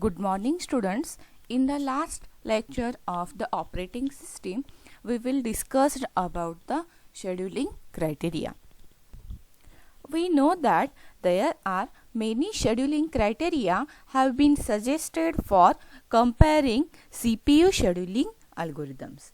Good morning, students. In the last lecture of the operating system, we will discuss about the scheduling criteria. We know that there are many scheduling criteria have been suggested for comparing CPU scheduling algorithms.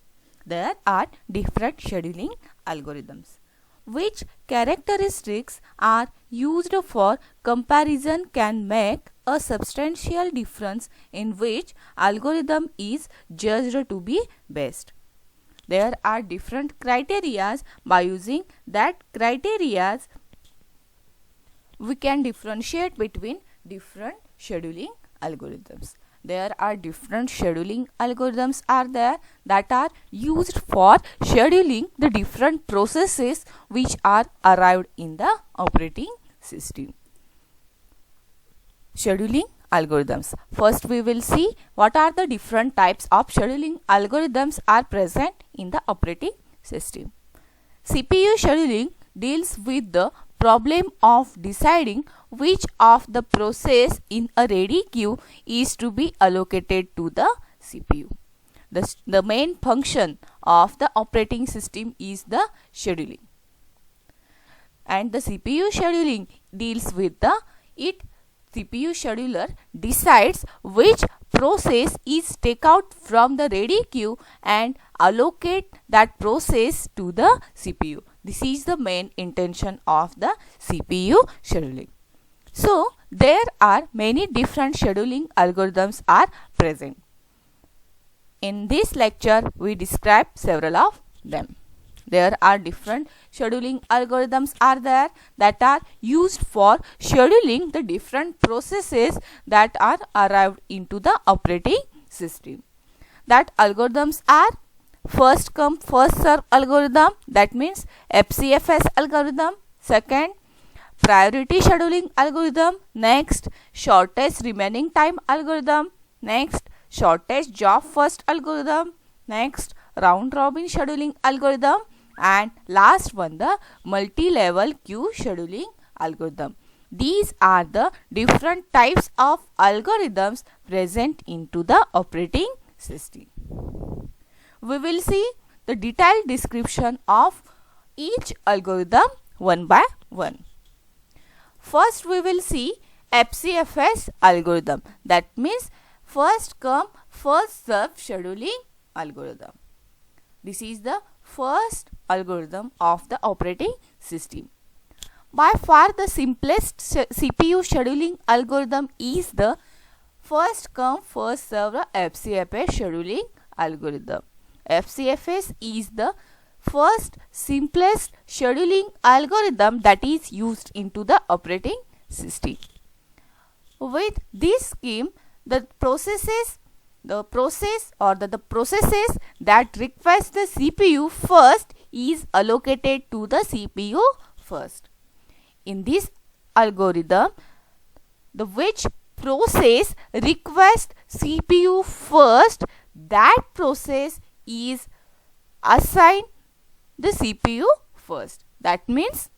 There are different scheduling algorithms. Which characteristics are used for comparison can make a substantial difference in which algorithm is judged to be best. There are different criteria. By using that criteria, we can differentiate between different scheduling algorithms. There are different scheduling algorithms that are used for scheduling the different processes which are arrived in the operating system. Scheduling algorithms. First we will see what are the different types of scheduling algorithms are present in the operating system. CPU scheduling deals with the problem of deciding which of the process in a ready queue is to be allocated to the CPU. The main function of the operating system is the scheduling. And the CPU scheduling deals with CPU scheduler decides which process is taken out from the ready queue and allocate that process to the CPU. This is the main intention of the CPU scheduling. So, there are many different scheduling algorithms are present. In this lecture, we describe several of them. There are different scheduling algorithms that are used for scheduling the different processes that are arrived into the operating system. That algorithms are first come first serve algorithm, that means FCFS algorithm. Second, priority scheduling algorithm. Next, shortest remaining time algorithm. Next, shortest job first algorithm. Next, round robin scheduling algorithm. And last one, the multi-level queue scheduling algorithm. These are the different types of algorithms present into the operating system. We will see the detailed description of each algorithm one by one. First we will see FCFS algorithm, that means first come first serve scheduling algorithm. This is the first algorithm of the operating system. By far the simplest CPU scheduling algorithm is the first come first serve FCFS scheduling algorithm. FCFS is the first simplest scheduling algorithm that is used into the operating system. With this scheme, the processes that request the CPU first is allocated to the CPU first. In this algorithm, the which process requests CPU first, that process is assigned the CPU first. That means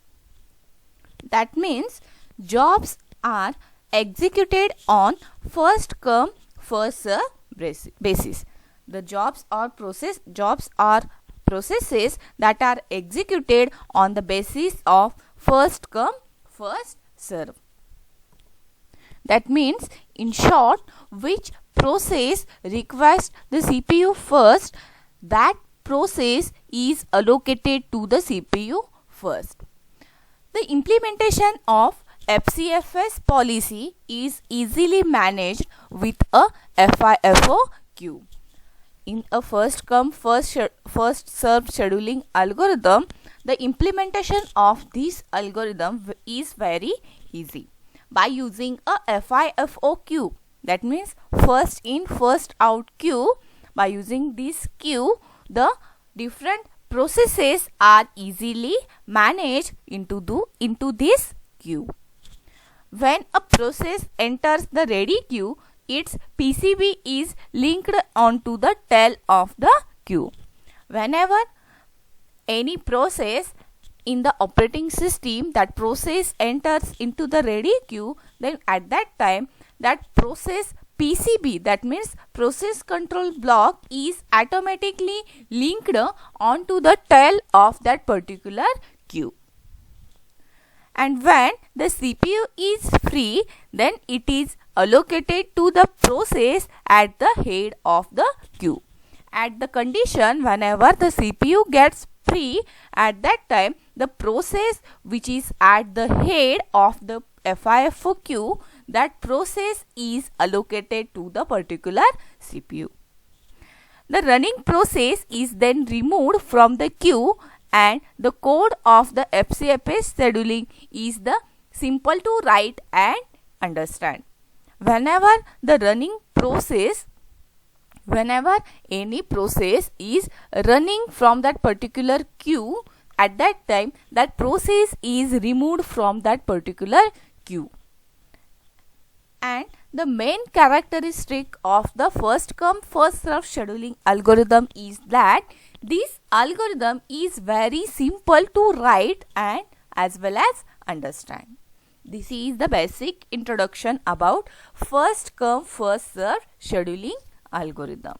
jobs are executed on first come first serve basis. The jobs are processes that are executed on the basis of first come first serve. That means, in short, which process requests the CPU first, that process is allocated to the CPU first. The implementation of FCFS policy is easily managed with a FIFO queue. In a first come first served scheduling algorithm, the implementation of this algorithm is very easy by using a FIFO queue, that means first in first out queue. By using this queue, the different processes are easily managed into this queue. When a process enters the ready queue, its PCB is linked onto the tail of the queue. Whenever any process in the operating system, that process enters into the ready queue, then at that time that process PCB, that means process control block, is automatically linked onto the tail of that particular queue. And when the CPU is free, then it is allocated to the process at the head of the queue. At the condition whenever the CPU gets free, at that time the process which is at the head of the FIFO queue, that process is allocated to the particular CPU. The running process is then removed from the queue, and the code of the FCFS scheduling is the simple to write and understand. Whenever any process is running from that particular queue, at that time that process is removed from that particular queue. And the main characteristic of the first come first serve scheduling algorithm is that this algorithm is very simple to write and as well as understand. This is the basic introduction about first come first serve scheduling algorithm.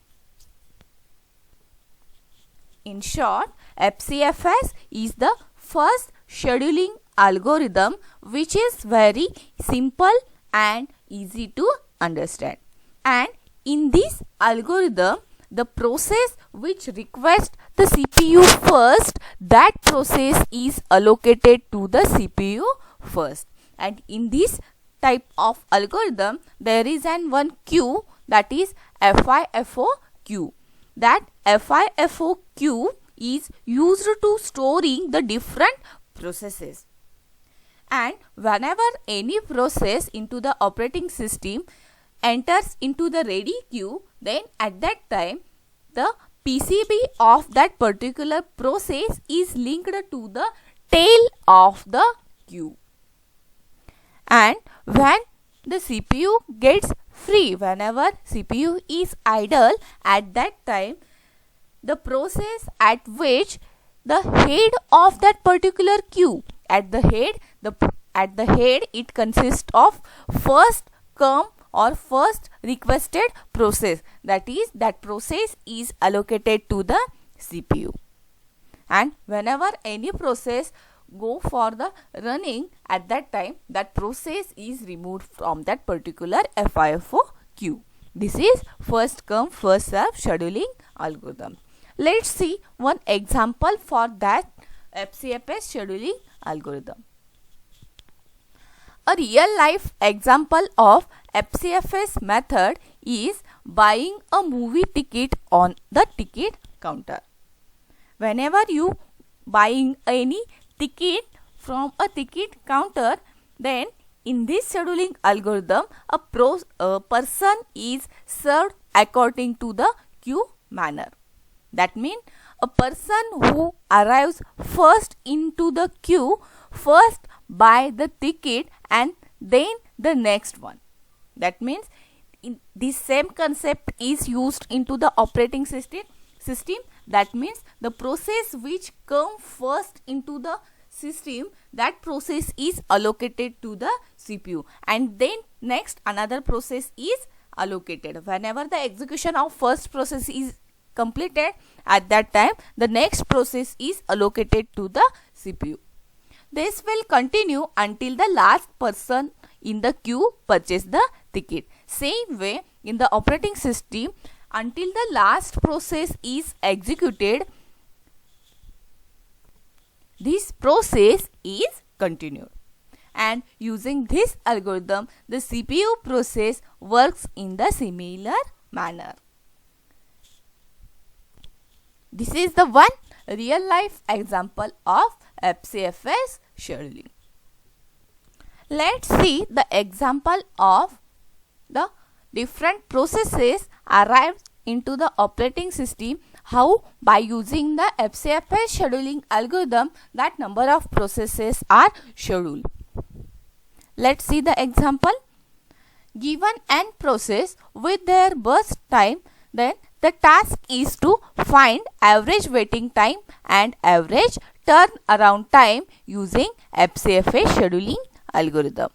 In short, FCFS is the first scheduling algorithm which is very simple and easy to understand. And in this algorithm, the process which requests the CPU first, that process is allocated to the CPU first. And in this type of algorithm, there is one queue, that is FIFO queue. That FIFO queue is used to storing the different processes. And whenever any process into the operating system enters into the ready queue, then at that time the PCB of that particular process is linked to the tail of the queue. And when the CPU gets free, whenever CPU is idle, at that time the process at which the head of that particular queue, at the head it consists of first come or first requested process, that is that process is allocated to the CPU. And whenever any process go for the running, at that time that process is removed from that particular FIFO queue. This is first come first serve scheduling algorithm. Let's see one example for that FCFS scheduling algorithm. A real life example of FCFS method is buying a movie ticket on the ticket counter. Whenever you buying any ticket from a ticket counter, then in this scheduling algorithm a person is served according to the queue manner. That means a person who arrives first into the queue first buy the ticket and then the next one. That means this same concept is used into the operating system. That means the process which come first into the system, that process is allocated to the CPU, and then next another process is allocated. Whenever the execution of first process is completed, at that time the next process is allocated to the CPU. This will continue until the last person in the queue purchase the ticket. Same way in the operating system, until the last process is executed, this process is continued. And using this algorithm, the CPU process works in the similar manner. This is the one real life example of FCFS scheduling. Let's see the example of the different processes arrived into the operating system, how by using the FCFS scheduling algorithm that number of processes are scheduled. Let's see the example. Given n process with their burst time, then the task is to find average waiting time and average turnaround time using FCFS scheduling algorithm.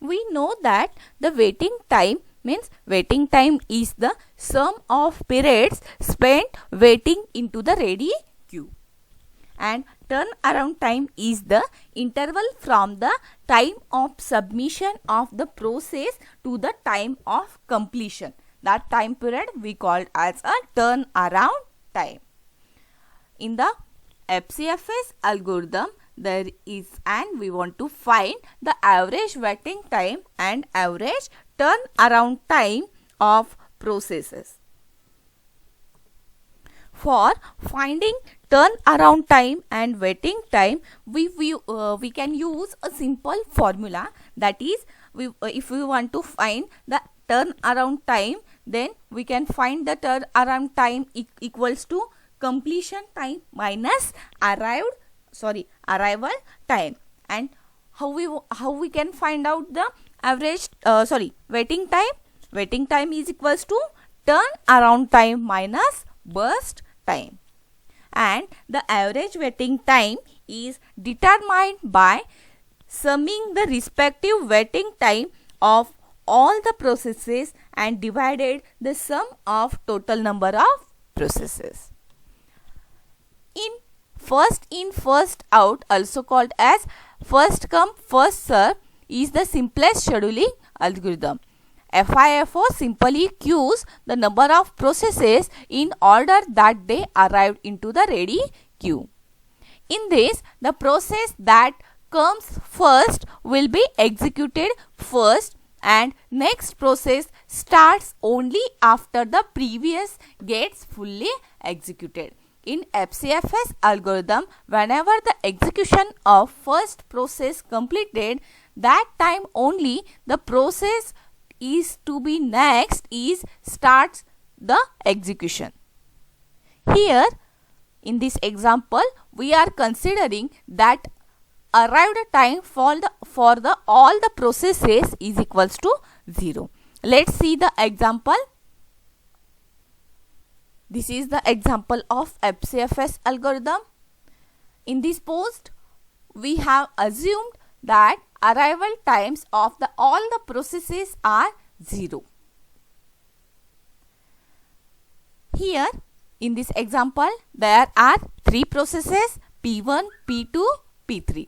we know that the waiting time means waiting time is the sum of periods spent waiting into the ready queue, and turnaround time is the interval from the time of submission of the process to the time of completion. That time period we called as a turnaround time. In the FCFS algorithm, there is, and we want to find the average waiting time and average turnaround time of processes. For finding turnaround time and waiting time, we can use a simple formula. That is, if we want to find the turnaround time, then we can find the turnaround time equals to completion time minus arrival time. And how we can find out the average waiting time? Waiting time is equals to turnaround time minus burst time, and the average waiting time is determined by summing the respective waiting time of all the processes and divided the sum of total number of processes. First in first out, also called as first come first serve, is the simplest scheduling algorithm. FIFO simply queues the number of processes in order that they arrived into the ready queue. In this, the process that comes first will be executed first, and next process starts only after the previous gets fully executed. In FCFS algorithm, whenever the execution of first process completed, that time only the process is to be next is starts the execution. Here in this example, we are considering that arrived time for all the processes is equals to 0. Let's see the example. This is the example of FCFS algorithm. In this post, we have assumed that arrival times of all the processes are 0. Here in this example, there are 3 processes P1, P2, P3.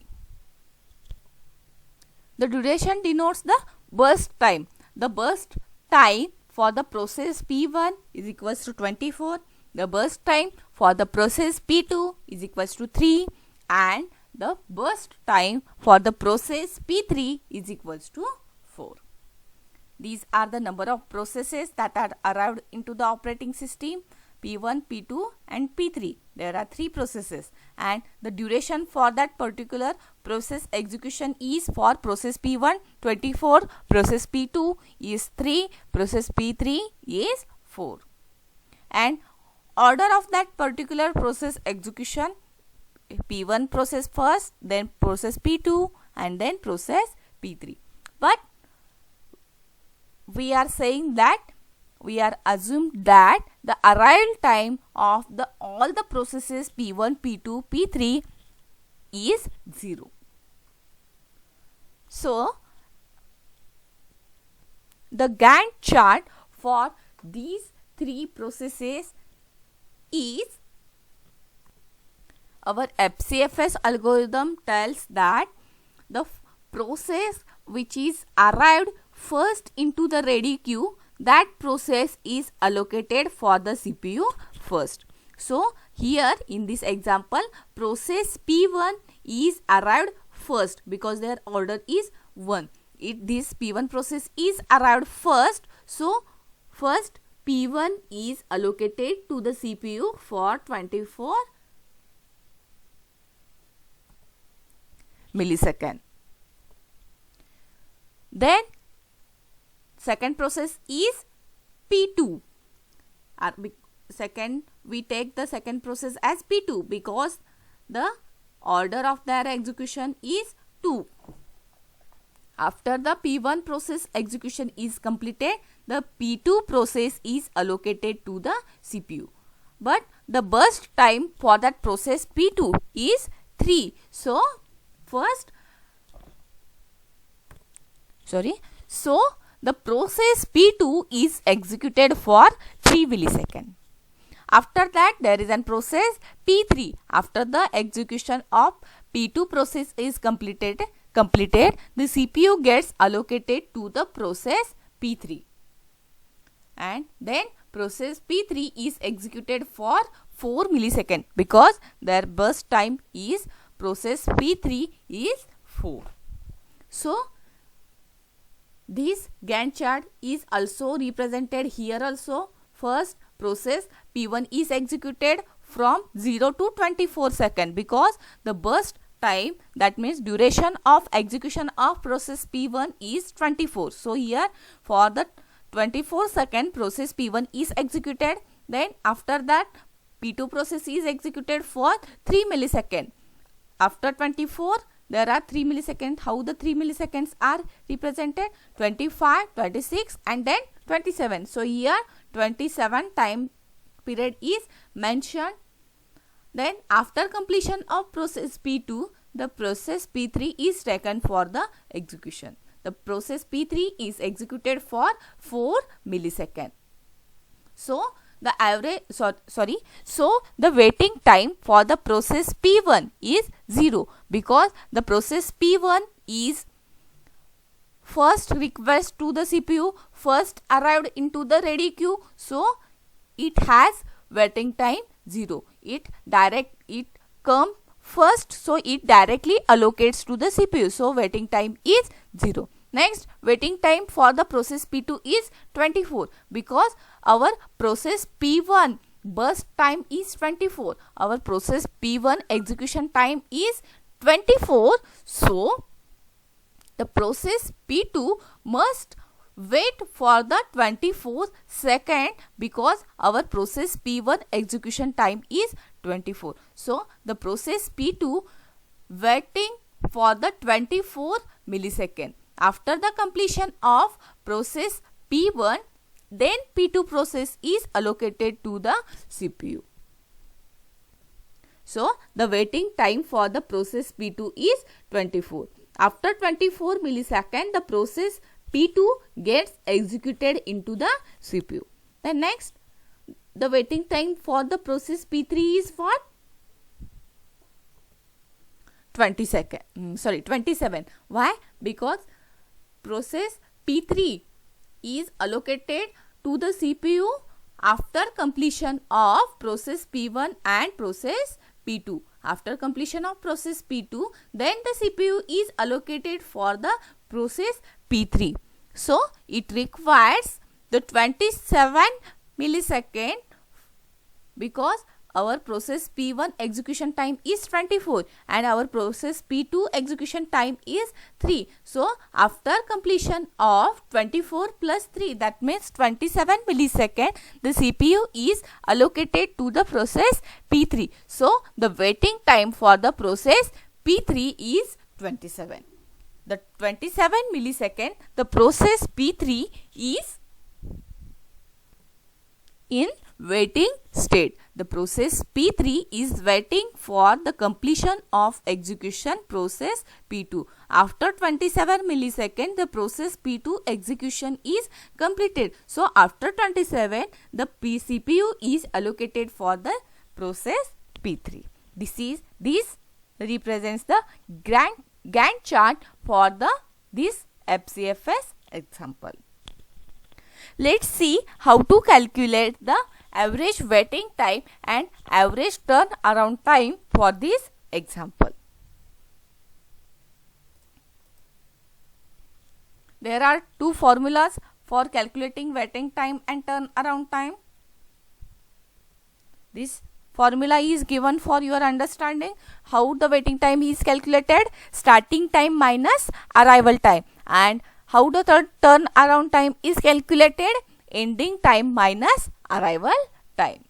The duration denotes the burst time. The burst time for the process P1 is equals to 24. The burst time for the process P2 is equals to 3, and the burst time for the process P3 is equals to 4. These are the number of processes that are arrived into the operating system: P1, P2 and P3. There are 3 processes, and the duration for that particular process execution is for process P1 24, process P2 is 3, process P3 is 4. And order of that particular process execution: P1 process first, then process P2, and then process P3. But we are saying that we are assumed that the arrival time of all the processes P1, P2, P3 is 0. So, the Gantt chart for these 3 processes is, our FCFS algorithm tells that the process which is arrived first into the ready queue, that process is allocated for the CPU first. So, here in this example, process P1 is arrived first because their order is 1. This P1 process is arrived first, so first P1 is allocated to the CPU for 24 millisecond. Then second process is P2. Second, we take the second process as P2 because the order of their execution is 2. After the P1 process execution is completed, the P2 process is allocated to the CPU. But the burst time for that process P2 is 3. So, first So the process P2 is executed for 3 milliseconds. After that, there is a process P3. After the execution of P2 process is completed, the CPU gets allocated to the process P3. And then process P3 is executed for 4 milliseconds because their burst time is process P3 is 4. So this Gantt chart is also represented here also. First, process P1 is executed from 0 to 24 seconds because the burst time, that means duration of execution of process P1 is 24. So here for the 24 second process P1 is executed. Then after that P2 process is executed for 3 milliseconds. After 24 there are 3 milliseconds. How the 3 milliseconds are represented? 25, 26 and then 27. So here 27 time period is mentioned. Then after completion of process P2, the process P3 is taken for the execution. The process P3 is executed for 4 milliseconds. So the the waiting time for the process P1 is 0 because the process P1 is first request to the CPU, first arrived into the ready queue, so it has waiting time 0. It come first, so it directly allocates to the CPU, so waiting time is 0. Next, waiting time for the process P2 is 24 because our process P1 burst time is 24. Our process P1 execution time is 24. So the process P2 must wait for the 24 second because our process P1 execution time is 24. So the process P2 waiting for the 24 millisecond. After the completion of process P1, then P2 process is allocated to the CPU. So the waiting time for the process P2 is 24. After 24 millisecond, the process P2 gets executed into the CPU. Then next, the waiting time for the process P3 is what? 27. Why? Because process P3 is allocated to the CPU after completion of process P1 and process P2. After completion of process P2, then the CPU is allocated for the process P3. So it requires the 27 millisecond because our process P1 execution time is 24 and our process P2 execution time is 3. So after completion of 24 plus 3, that means 27 millisecond, the CPU is allocated to the process P3. So the waiting time for the process P3 is 27. The 27 millisecond, the process P3 is in waiting state. The process P3 is waiting for the completion of execution process P2. After 27 millisecond, the process P2 execution is completed. So after 27, the CPU is allocated for the process P3. This represents the Gantt chart for this FCFS example. Let's see how to calculate the average waiting time and average turnaround time for this example. There are two formulas for calculating waiting time and turnaround time. This formula is given for your understanding how the waiting time is calculated: starting time minus arrival time, and how the turnaround time is calculated: ending time minus arrival time.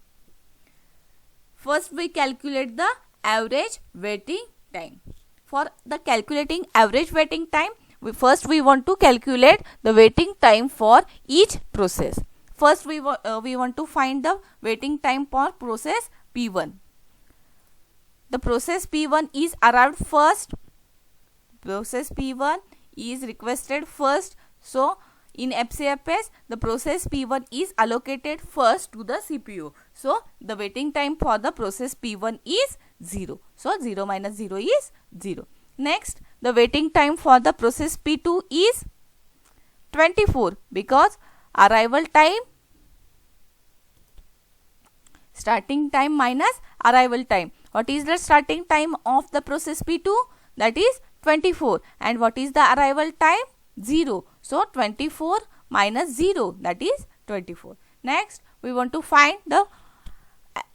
First we calculate the average waiting time. For the calculating average waiting time, we want to calculate the waiting time for each process. First we want to find the waiting time for process P1. The process P1 is arrived first. Process P1 is requested first. So in FCFS, the process P1 is allocated first to the CPU. So the waiting time for the process P1 is 0. So 0 minus 0 is 0. Next, the waiting time for the process P2 is 24 because arrival time, starting time minus arrival time. What is the starting time of the process P2? That is 24. And what is the arrival time? 0. So 24 minus 0, that is 24. Next, we want to find the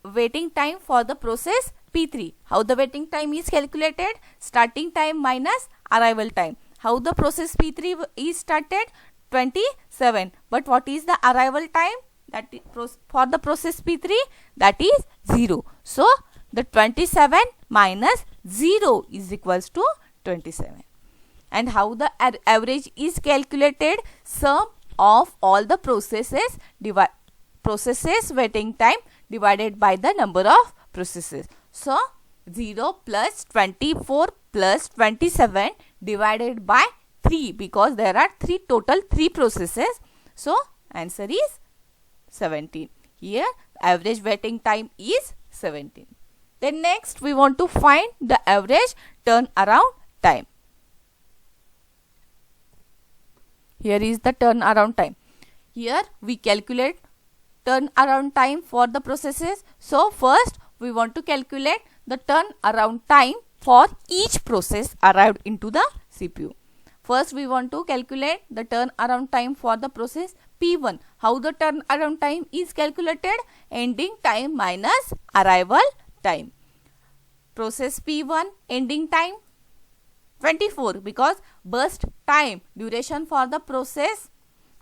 waiting time for the process P3. How the waiting time is calculated? Starting time minus arrival time. How the process P3 is started? 27. But what is the arrival time? That is for the process P3? That is 0. So the 27 minus 0 is equals to 27. And how the average is calculated? Sum of all the processes waiting time divided by the number of processes. So 0 plus 24 plus 27 divided by 3, because there are total 3 processes. So answer is 17. Here average waiting time is 17. Then next we want to find the average turnaround time. Here is the turnaround time. Here we calculate turnaround time for the processes. So first we want to calculate the turnaround time for each process arrived into the CPU. First we want to calculate the turnaround time for the process P1. How the turnaround time is calculated? Ending time minus arrival time. Process P1 ending time 24, because burst time duration for the process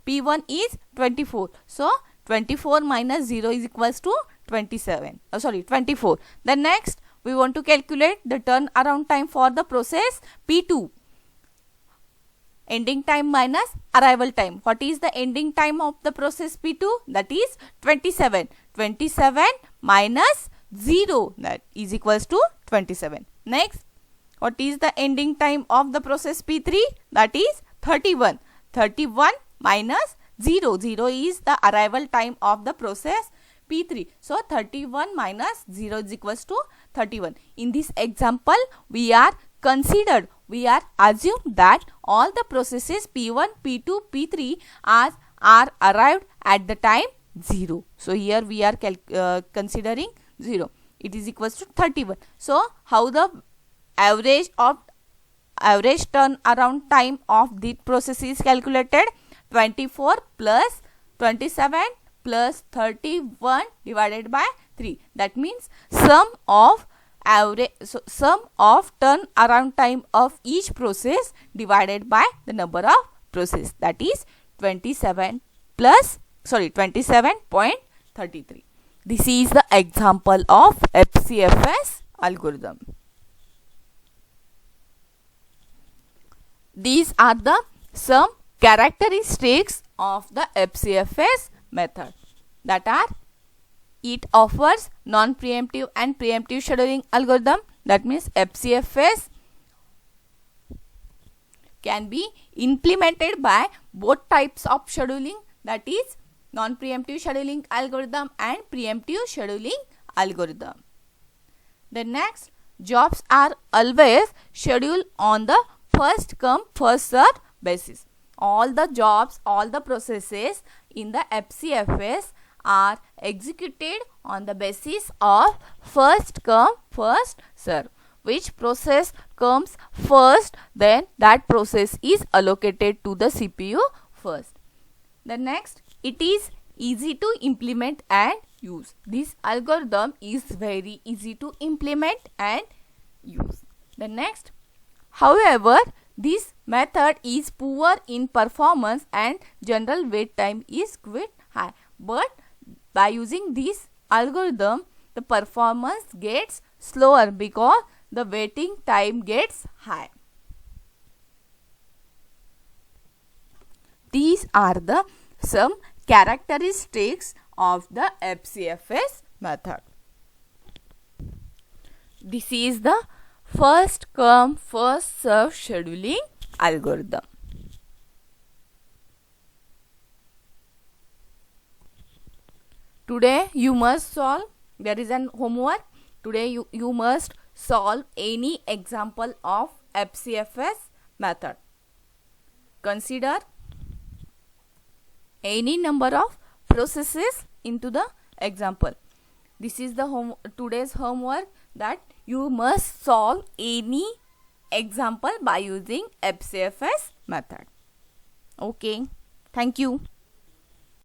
P1 is 24. So 24 minus 0 is equals to 24. Then next we want to calculate the turnaround time for the process P2. Ending time minus arrival time. What is the ending time of the process P2? That is 27. 27 minus 0, that is equals to 27. Next, what is the ending time of the process P3? That is 31. 31 minus 0. 0 is the arrival time of the process P3. So 31 minus 0 is equals to 31. In this example, we are assumed that all the processes P1, P2, P3 are arrived at the time 0. So here we are considering 0. It is equals to 31. So how the average turnaround time of the process is calculated? 24 plus 27 plus 31 divided by 3. That means sum of turnaround time of each process divided by the number of process, that is 27.33. This is the example of FCFS algorithm. These are the some characteristics of the FCFS method, that are: it offers non-preemptive and preemptive scheduling algorithm. That means FCFS can be implemented by both types of scheduling, that is non-preemptive scheduling algorithm and preemptive scheduling algorithm. The next, jobs are always scheduled on the first come first served basis. All the jobs, all the processes in the FCFS are executed on the basis of first come first serve. Which process comes first, then that process is allocated to the CPU first. The next, it is easy to implement and use. This algorithm is very easy to implement and use. The next, however, this method is poor in performance and general wait time is quite high. But by using this algorithm, the performance gets slower because the waiting time gets high. These are the some characteristics of the FCFS method. This is the first come first serve scheduling algorithm. Today you must solve, there is an homework. Today you must solve any example of FCFS method. Consider any number of processes into the example. This is the today's homework, that you must solve any example by using FCFS method. Okay, thank you.